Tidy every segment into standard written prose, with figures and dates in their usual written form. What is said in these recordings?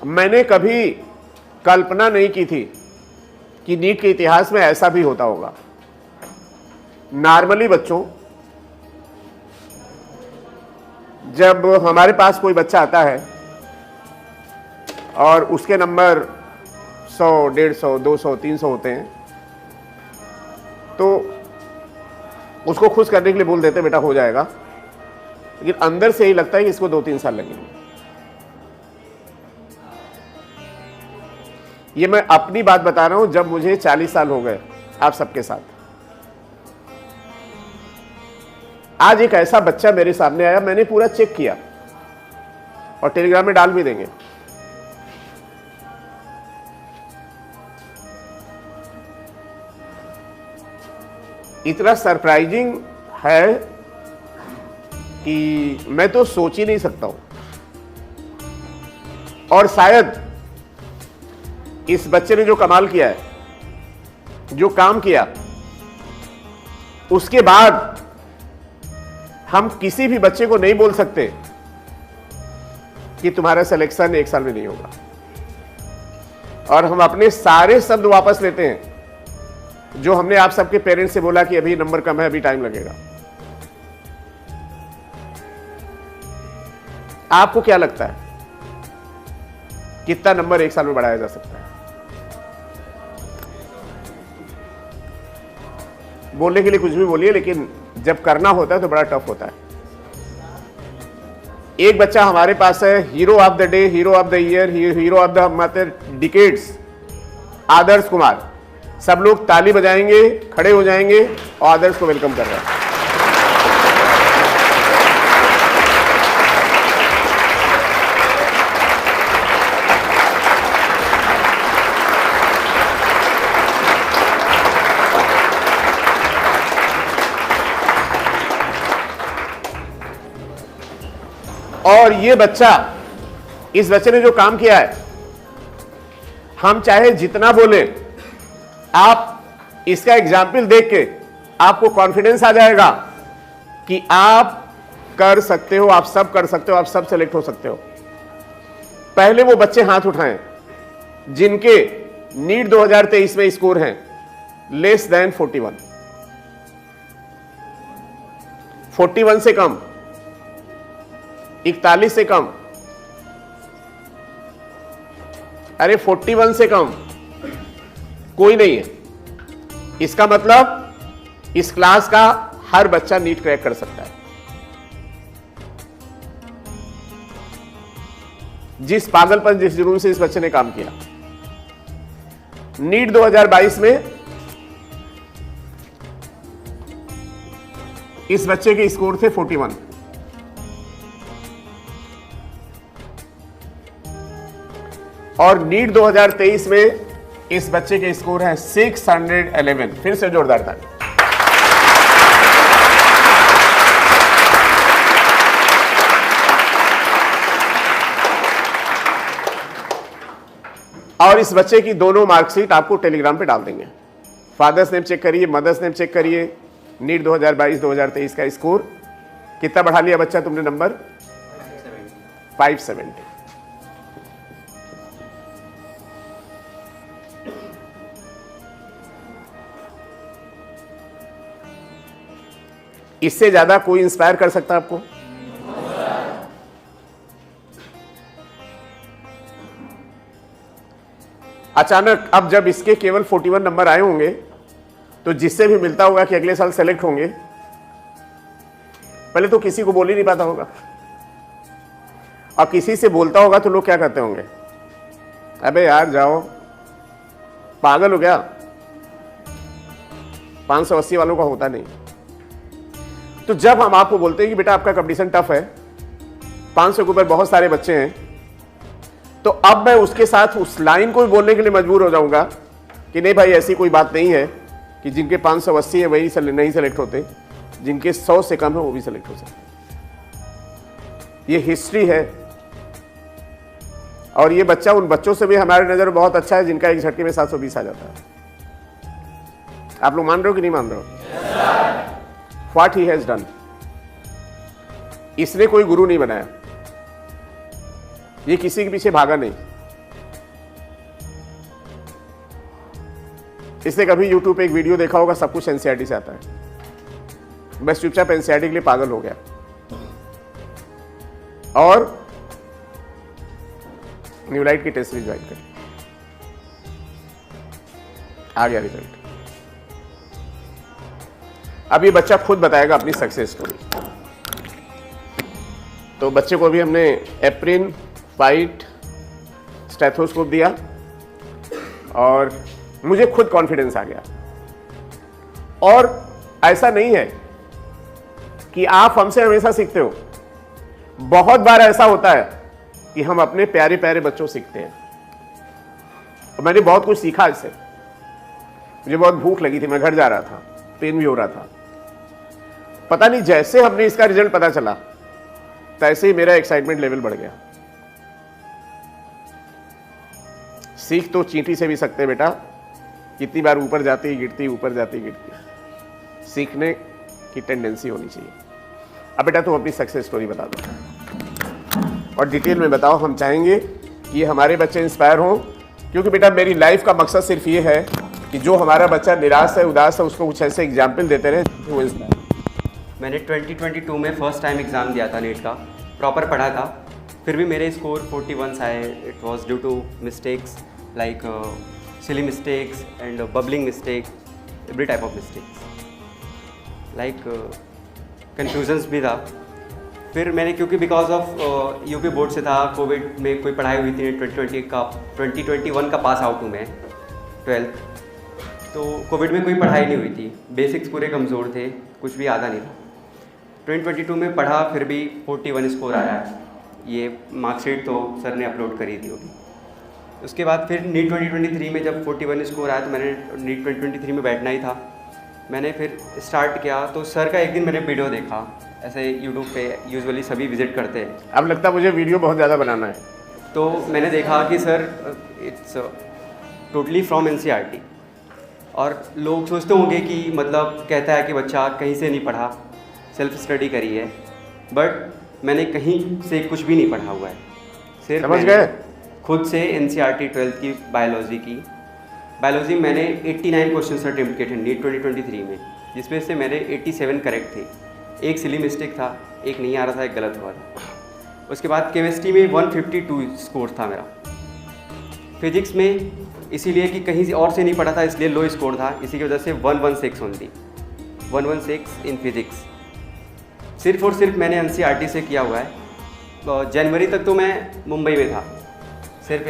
मैंने कभी कल्पना नहीं की थी कि नीट के इतिहास में ऐसा भी होता होगा। नॉर्मली बच्चों, जब हमारे पास कोई बच्चा आता है और उसके नंबर 100, 150, 200, 300 होते हैं, तो उसको खुश करने के लिए बोल देते बेटा हो जाएगा, लेकिन अंदर से ही लगता है कि इसको 2-3 साल लगेंगे। ये मैं अपनी बात बता रहा हूं, जब मुझे 40 साल हो गए आप सबके साथ। आज एक ऐसा बच्चा मेरे सामने आया, मैंने पूरा चेक किया और टेलीग्राम में डाल भी देंगे। इतना सरप्राइजिंग है कि मैं तो सोच ही नहीं सकता हूं। और शायद इस बच्चे ने जो कमाल किया है, जो काम किया, उसके बाद हम किसी भी बच्चे को नहीं बोल सकते कि तुम्हारा सिलेक्शन 1 साल में नहीं होगा। और हम अपने सारे शब्द वापस लेते हैं जो हमने आप सबके पेरेंट्स से बोला कि अभी नंबर कम है, अभी टाइम लगेगा। आपको क्या लगता है कितना नंबर 1 साल में बढ़ाया जा सकता है? बोलने के लिए कुछ भी बोलिए, लेकिन जब करना होता है तो बड़ा टफ होता है। एक बच्चा हमारे पास है, hero of the day, hero of the year, hero of the decades, Adarsh Kumar. सब लोग ताली बजाएंगे, खड़े हो जाएंगे और आदर्श को वेलकम कर रहे हैं। और ये बच्चा, इस बच्चे ने जो काम किया है, हम चाहे जितना बोले, आप इसका एग्जाम्पल देख के आपको कॉन्फिडेंस आ जाएगा कि आप कर सकते हो, आप सब कर सकते हो, आप सब सेलेक्ट हो सकते हो। पहले वो बच्चे हाथ उठाएं जिनके नीट 2023 में स्कोर हैं लेस देन 41, 41 से कम, 41 से कम, अरे 41 से कम कोई नहीं है। इसका मतलब इस क्लास का हर बच्चा नीट क्रैक कर सकता है। जिस पागलपन, जिस जुनून से इस बच्चे ने काम किया। नीट 2022 में इस बच्चे के स्कोर थे 41, और नीट 2023 में इस बच्चे के स्कोर है 611। फिर से जोरदार ताली। और इस बच्चे की दोनों मार्कशीट आपको टेलीग्राम पे डाल देंगे। फादर्स नेम चेक करिए, मदर्स नेम चेक करिए। नीट 2022-2023 का स्कोर कितना बढ़ा लिया बच्चा तुमने? नंबर 570। इससे ज्यादा कोई इंस्पायर कर सकता है आपको? अचानक अब जब इसके केवल 41 नंबर आए होंगे, तो जिससे भी मिलता होगा कि अगले साल सेलेक्ट होंगे, पहले तो किसी को बोल ही नहीं पाता होगा, और किसी से बोलता होगा तो लोग क्या कहते होंगे? अबे यार जाओ, पागल हो गया, 580 वालों का होता नहीं। तो जब हम आपको बोलते हैं कि बेटा आपका कंपटीशन टफ है, 500 के ऊपर बहुत सारे बच्चे हैं, तो अब मैं उसके साथ उस लाइन को भी बोलने के लिए मजबूर हो जाऊंगा कि नहीं भाई, ऐसी कोई बात नहीं है कि जिनके 580 है वही नहीं सेलेक्ट होते, जिनके 100 से कम है वो भी सेलेक्ट हो सकते। ये हिस्ट्री है। और ये बच्चा उन बच्चों से भी हमारे नजर में बहुत अच्छा है जिनका एक झटके में 720 आ जाता है। आप लोग मान रहे हो कि नहीं मान रहे हो? What he has done। इसने कोई गुरु नहीं बनाया, ये किसी के पीछे भागा नहीं, इसने कभी यूट्यूब पे एक वीडियो देखा होगा, सब कुछ एनसीईआरटी से आता है, बस चुपचाप एनसीईआरटी के लिए पागल हो गया और न्यूलाइट की टेस्ट सीरीज ज्वाइन करी, आ गया रिजल्ट। अब ये बच्चा खुद बताएगा अपनी सक्सेस स्टोरी। तो बच्चे को भी हमने एप्रिन, फाइट, स्टेथोस्कोप दिया और मुझे खुद कॉन्फिडेंस आ गया। और ऐसा नहीं है कि आप हमसे हमेशा सीखते हो, बहुत बार ऐसा होता है कि हम अपने प्यारे प्यारे बच्चों से सीखते हैं। और मैंने बहुत कुछ सीखा इससे। मुझे बहुत भूख लगी थी, मैं घर जा रहा था, पेन भी हो रहा था, पता नहीं जैसे हमने इसका रिजल्ट पता चला तैसे ही मेरा एक्साइटमेंट लेवल बढ़ गया। सीख तो चींटी से भी सकते बेटा, कितनी बार ऊपर जाती गिरती, ऊपर जाती गिरती। सीखने की टेंडेंसी होनी चाहिए। अब बेटा तुम अपनी सक्सेस स्टोरी बता दो और डिटेल में बताओ। हम चाहेंगे कि ये हमारे बच्चे इंस्पायर हों, क्योंकि बेटा मेरी लाइफ का मकसद सिर्फ ये है कि जो हमारा बच्चा निराश है, उदास है, उसको कुछ ऐसे एग्जाम्पल देते रहे वो इंस्पायर। मैंने 2022 में फ़र्स्ट टाइम एग्ज़ाम दिया था नीट का, प्रॉपर पढ़ा था, फिर भी मेरे स्कोर 41 आए। It was due to mistakes like silly mistakes and bubbling mistake, every type of mistakes, like confusions भी था। फिर मैंने क्योंकि बिकॉज ऑफ यूपी बोर्ड से था, कोविड में कोई पढ़ाई हुई थी, 2021 का पास आउट हूँ मैं 12th, तो कोविड में कोई पढ़ाई नहीं हुई थी, बेसिक्स पूरे कमज़ोर थे, कुछ भी आता नहीं था। 2022 में पढ़ा, फिर भी 41 स्कोर आया है। ये मार्कशीट तो सर ने अपलोड करी थी होगी। उसके बाद फिर नीट 2023 में जब 41 स्कोर आया तो मैंने नीट 2023 में बैठना ही था। मैंने फिर स्टार्ट किया तो सर का एक दिन मैंने वीडियो देखा, ऐसे यूट्यूब पे यूजुअली सभी विजिट करते हैं। अब लगता है मुझे वीडियो बहुत ज़्यादा बनाना है। तो मैंने देखा कि sir it's totally from NCERT, और लोग सोचते होंगे कि मतलब कहता है कि बच्चा कहीं से नहीं पढ़ा, सेल्फ स्टडी करी है, बट मैंने कहीं से कुछ भी नहीं पढ़ा हुआ है। सिर्फ समझ गए? खुद से एनसीईआरटी 12th की बायोलॉजी मैंने 89 क्वेश्चन अटेम्प्ट किए थे नीट 2023 में, जिसमें से मेरे 87 करेक्ट थे। एक सिली मिस्टेक था, एक नहीं आ रहा था, एक गलत हुआ था। उसके बाद केमिस्ट्री में 152 स्कोर था मेरा। फिजिक्स में इसीलिए कि कहीं से और से नहीं पढ़ा था, इसलिए लो स्कोर था, इसी की वजह से 116 ओनली, 116 इन फिजिक्स। सिर्फ और सिर्फ मैंने एनसीईआरटी से किया हुआ है। तो जनवरी तक तो मैं मुंबई में था, सिर्फ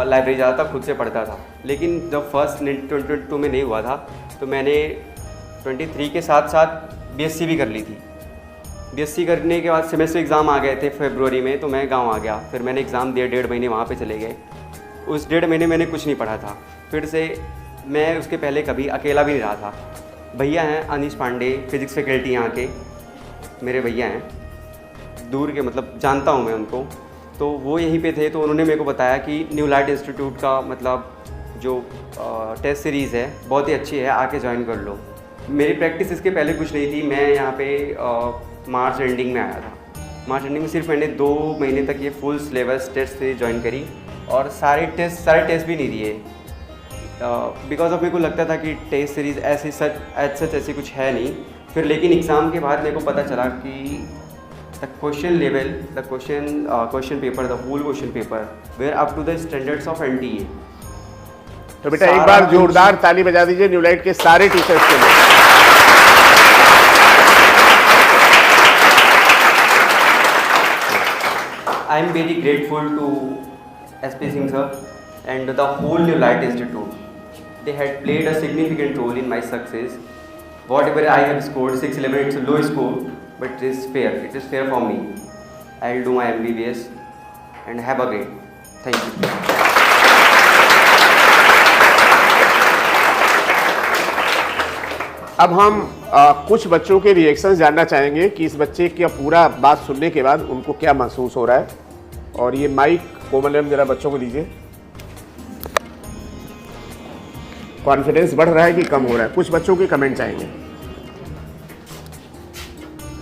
लाइब्रेरी जाता था, खुद से पढ़ता था। लेकिन जब फर्स्ट नीट 2022 में नहीं हुआ था तो मैंने 23 के साथ साथ बीएससी भी कर ली थी। बीएससी करने के बाद सेमेस्टर एग्ज़ाम आ गए थे फरवरी में, तो मैं गांव आ गया। फिर मैंने एग्ज़ाम दिया, 1.5 महीने वहाँ पे चले गए। उस 1.5 महीने मैंने कुछ नहीं पढ़ा था। फिर से मैं उसके पहले कभी अकेला भी नहीं रहा था। भैया हैं अनीश पांडे, फिज़िक्स फैकल्टी यहाँ के मेरे भैया हैं, दूर के, मतलब जानता हूँ मैं उनको। तो वो यहीं पे थे, तो उन्होंने मेरे को बताया कि न्यूलाइट इंस्टीट्यूट का मतलब जो टेस्ट सीरीज़ है बहुत ही अच्छी है, आके ज्वाइन कर लो। मेरी प्रैक्टिस इसके पहले कुछ नहीं थी। मैं यहाँ पे मार्च एंडिंग में आया था। मार्च एंडिंग में सिर्फ मैंने 2 महीने तक ये full syllabus test series join करी और सारे टेस्ट भी नहीं दिए, बिकॉज ऑफ मेरे को लगता था कि टेस्ट सीरीज़ ऐसी कुछ है नहीं। फिर लेकिन एग्ज़ाम के बाद मेरे को पता चला कि the question level, the question paper, the whole question paper were up to the standards of NTA. तो बेटा एक बार जोरदार ताली बजा दीजिए न्यूलाइट के सारे टीचर्स के लिए। I am very grateful to SP Singh sir and the whole Newlight Institute. They had played a significant role in my success. Whatever I have scored, 611, it's a low score, but it is fair. It is fair for me. I will do my MBBS and have a great. Thank you. अब हम कुछ बच्चों के reactions जानना चाहेंगे कि इस बच्चे की पूरा बात सुनने के बाद उनको क्या महसूस हो रहा है। और ये माइक कोमलम जरा बच्चों को दीजिए। कॉन्फिडेंस बढ़ रहा है कि कम हो रहा है? कुछ बच्चों के कमेंट्स आएंगे।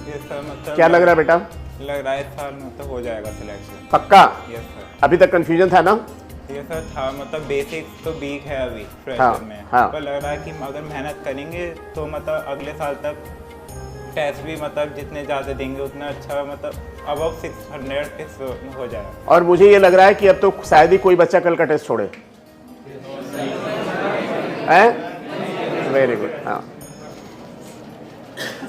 मतलब क्या लग रहा है बेटा? लग रहा है इस साल मतलब हो जाएगा सिलेक्शन। पक्का? Yes sir. अभी तक कंफ्यूजन था ना? ये सर था मतलब बेसिक्स तो वीक है अभी फ्रेशर हाँ, में। हाँ। पर लग रहा है कि अगर मेहनत करेंगे तो मतलब अगले साल तक टेस्ट भी मतलब जितने ज़्यादा देंगे उतना अच्छा, मतलब अबव 600 फिक्स हो जाएगा। और मुझे ये लग रहा है कि अब तो शायद ही कोई बच्चा कल का टेस्ट छोड़े। Very good. हाँ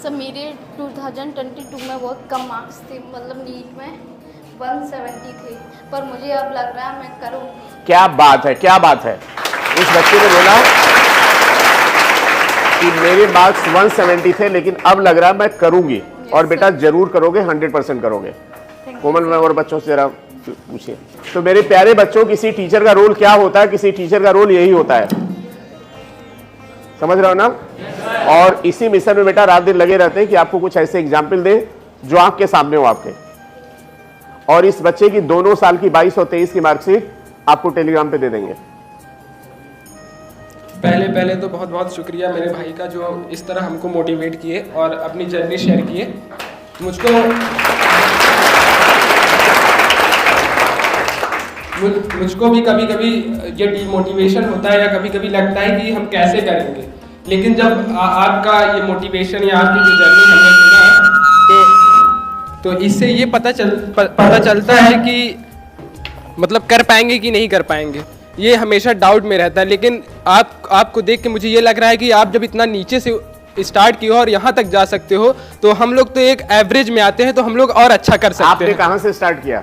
सर मेरे 2022 में बहुत कम मार्क्स थे, मतलब नीट में 170 थे, पर मुझे अब लग रहा है मैं करूँ। क्या बात है, क्या बात है। इस बच्चे ने बोला कि मेरे मार्क्स 170 थे लेकिन अब लग रहा है मैं करूंगी। और बेटा जरूर करोगे, 100% करोगे। कोमल में और बच्चों से जरा पूछिए। तो मेरे प्यारे बच्चों, किसी टीचर का रोल क्या होता है? किसी टीचर का रोल यही होता है, समझ रहे हो ना? और इसी मिशन में बेटा रात दिन लगे रहते हैं कि आपको कुछ ऐसे एग्जाम्पल दे जो आंख के सामने हो आपके। और इस बच्चे की दोनों साल की 22 और 23 की मार्कशीट आपको टेलीग्राम पे दे देंगे। पहले तो बहुत बहुत शुक्रिया मेरे भाई का, जो इस तरह हमको मोटिवेट किए और अपनी जर्नी शेयर किए। मुझको भी कभी कभी ये डिमोटिवेशन होता है या कभी कभी लगता है कि हम कैसे करेंगे, लेकिन जब आपका ये मोटिवेशन या आपकी जो जर्नी हमने सुना तो इससे ये पता चलता है कि मतलब कर पाएंगे कि नहीं कर पाएंगे। ये हमेशा डाउट में रहता है, लेकिन आपको देख के मुझे ये लग रहा है कि आप जब इतना नीचे से स्टार्ट किए हो और यहाँ तक जा सकते हो, तो हम लोग तो एक एवरेज में आते हैं, तो हम लोग और अच्छा कर सकते हैं। आपने कहाँ से स्टार्ट किया?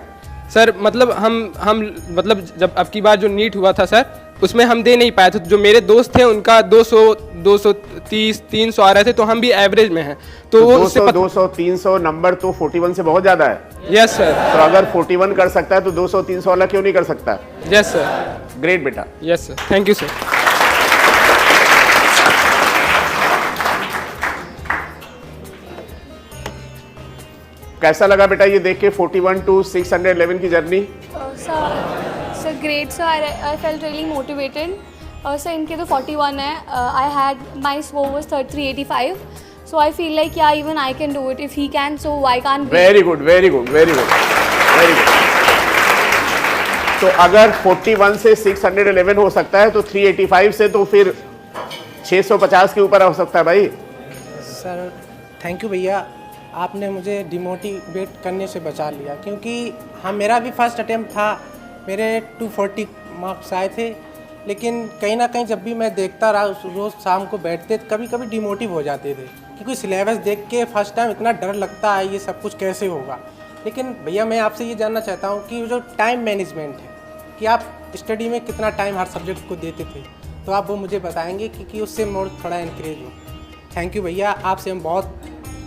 सर मतलब हम मतलब जब अब की बार जो नीट हुआ था सर, उसमें हम दे नहीं पाए थे। जो मेरे दोस्त थे उनका 200, 230, 300 आ रहे थे, तो हम भी एवरेज में हैं। तो वो 200, 300 नंबर तो 41 से बहुत ज्यादा है। Yes sir. तो अगर 41 कर सकता है तो 200, 300 वाला क्यों नहीं कर सकता? Yes sir. ग्रेट बेटा। Yes sir, thank you sir. कैसा लगा बेटा ये देख के 41 to 611 की journey? Sir, great. So I felt really motivated. Sir, इनके तो 41 है. I had my score was 385. So I feel like yeah, even I can do it. If he can, so why can't we? Very good, very good, very good, very good. तो अगर 41 से 611 हो सकता है तो 385 से तो फिर 650 के ऊपर हो सकता है भाई। सर थैंक यू भैया, आपने मुझे डिमोटिवेट करने से बचा लिया, क्योंकि हाँ मेरा भी फर्स्ट अटेम्प्ट था, मेरे 240 मार्क्स आए थे, लेकिन कहीं ना कहीं जब भी मैं देखता रहा रोज़ शाम को बैठते तो कभी कभी डिमोटिव हो जाते थे, क्योंकि सिलेबस देख के फर्स्ट टाइम इतना डर लगता है ये सब कुछ कैसे होगा। लेकिन भैया मैं आपसे ये जानना चाहता हूँ कि जो टाइम मैनेजमेंट है, कि आप स्टडी में कितना टाइम हर सब्जेक्ट को देते थे, तो आप वो मुझे बताएंगे कि उससे मोर थोड़ा इनक्रेज हो। थैंक यू भैया, आपसे हम बहुत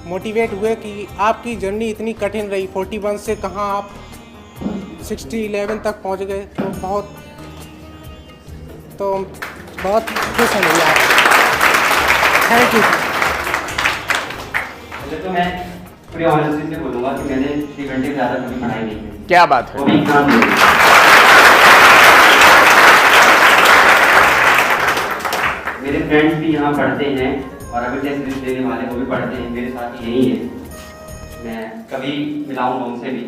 मोटिवेट हुए कि आपकी जर्नी इतनी कठिन रही, 41 से कहाँ आप 60-11 तक पहुँच गए, तो बहुत खुश हैं भैया। Thank you. पहले तो मैं पूरी ऑनेस्टी से बोलूँगा कि मैंने 6 घंटे से ज़्यादा कभी पढ़ाई नहीं की। क्या बात है। वो भी एग्जाम में। मेरे फ्रेंड्स भी यहाँ पढ़ते हैं और अभी टेस्ट सीरीज देने वाले वो भी पढ़ते हैं, मेरे साथ यही है। मैं कभी मिलाऊंगा उनसे भी,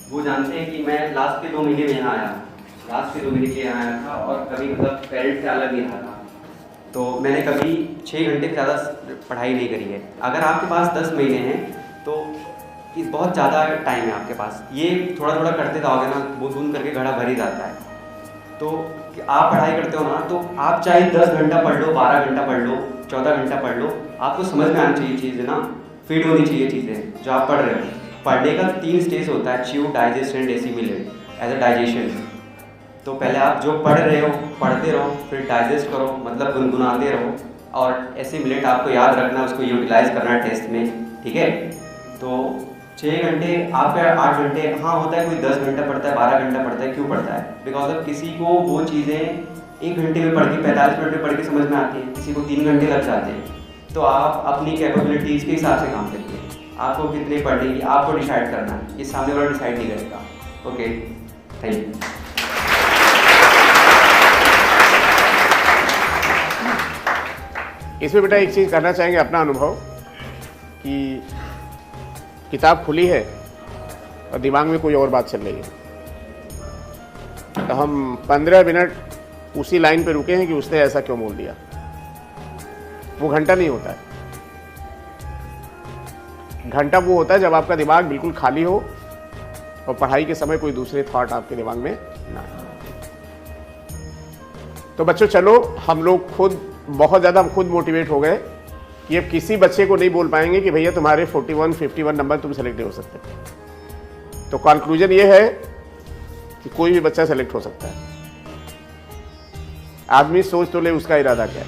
वो जानते हैं कि मैं लास्ट के 2 महीने में यहाँ आया, लास्ट के 2 महीने के यहाँ आया था और कभी मतलब पेरेंट्स से अलग नहीं रहा था। तो मैंने कभी 6 घंटे से ज़्यादा पढ़ाई नहीं करी है। अगर आपके पास 10 महीने हैं तो इस बहुत ज़्यादा टाइम है आपके पास, ये थोड़ा थोड़ा करते जाओगे ना, बूंद बूंद करके घड़ा भर ही जाता है। तो आप पढ़ाई करते हो ना, तो आप चाहे 10 घंटा पढ़ लो, 12 घंटा पढ़ लो, 14 घंटा पढ़ लो, आपको समझ में आनी चाहिए चीज़ें ना, फीड होनी चाहिए चीज़ें जो आप पढ़ रहे हो। पढ़ने का 3 स्टेज होता है, chew, digest and assimilate as a digestion. तो पहले आप जो पढ़ रहे हो पढ़ते रहो, फिर डाइजेस्ट करो, मतलब गुनगुनाते रहो, और एसिमिलेट आपको याद रखना, उसको यूटिलाइज करना है टेस्ट में, ठीक है। तो 6 घंटे आपका 8 घंटे, हाँ होता है कोई 10 घंटा पढ़ता है, 12 घंटा पढ़ता है, क्यों पढ़ता है? बिकॉज ऑफ किसी को वो चीज़ें 1 घंटे में पढ़ के 45 मिनट में पढ़ के समझ में आती है, किसी को 3 घंटे लग जाते हैं। तो आप अपनी कैपेबिलिटीज़ के हिसाब से काम करिए, आपको कितने पढ़ेगी आपको डिसाइड करना है, ये सामने वाला डिसाइड नहीं करेगा। Okay, thank you. इसमें बेटा एक चीज़ करना चाहेंगे, अपना अनुभव, कि किताब खुली है और दिमाग में कोई और बात चल रही है। तो हम 15 मिनट उसी लाइन पे रुके हैं कि उसने ऐसा क्यों बोल दिया। वो घंटा नहीं होता है, घंटा वो होता है जब आपका दिमाग बिल्कुल खाली हो और पढ़ाई के समय कोई दूसरे थॉट आपके दिमाग में ना आए। तो बच्चों चलो, हम लोग खुद बहुत ज़्यादा खुद मोटिवेट हो गए कि अब किसी बच्चे को नहीं बोल पाएंगे कि भैया तुम्हारे 41, 51 नंबर तुम सेलेक्ट नहीं हो सकते। तो कंक्लूजन ये है कि कोई भी बच्चा सेलेक्ट हो सकता है। आदमी सोच तो ले उसका इरादा क्या है,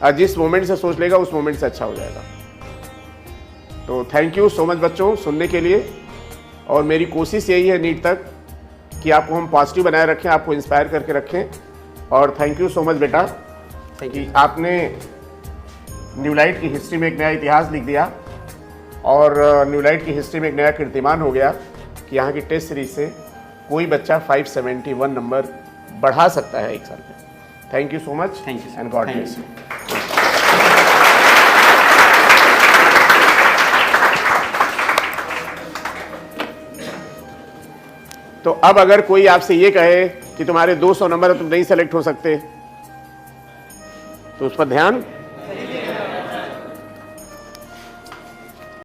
और जिस मोमेंट से सोच लेगा उस मोमेंट से अच्छा हो जाएगा। तो थैंक यू सो मच बच्चों सुनने के लिए, और मेरी कोशिश यही है नीट तक कि आपको हम पॉजिटिव बनाए रखें, आपको इंस्पायर करके रखें। और थैंक यू सो मच बेटा कि आपने न्यूलाइट की हिस्ट्री में एक नया इतिहास लिख दिया, और न्यूलाइट की हिस्ट्री में एक नया कीर्तिमान हो गया कि यहाँ की टेस्ट सीरीज से कोई बच्चा 571 नंबर बढ़ा सकता है एक साल में। Thank you so much, Thank you, sir. And God Thank bless you. You. तो अब अगर कोई आपसे ये कहे कि तुम्हारे 200 नंबर तुम नहीं सेलेक्ट हो सकते, तो उस पर ध्यान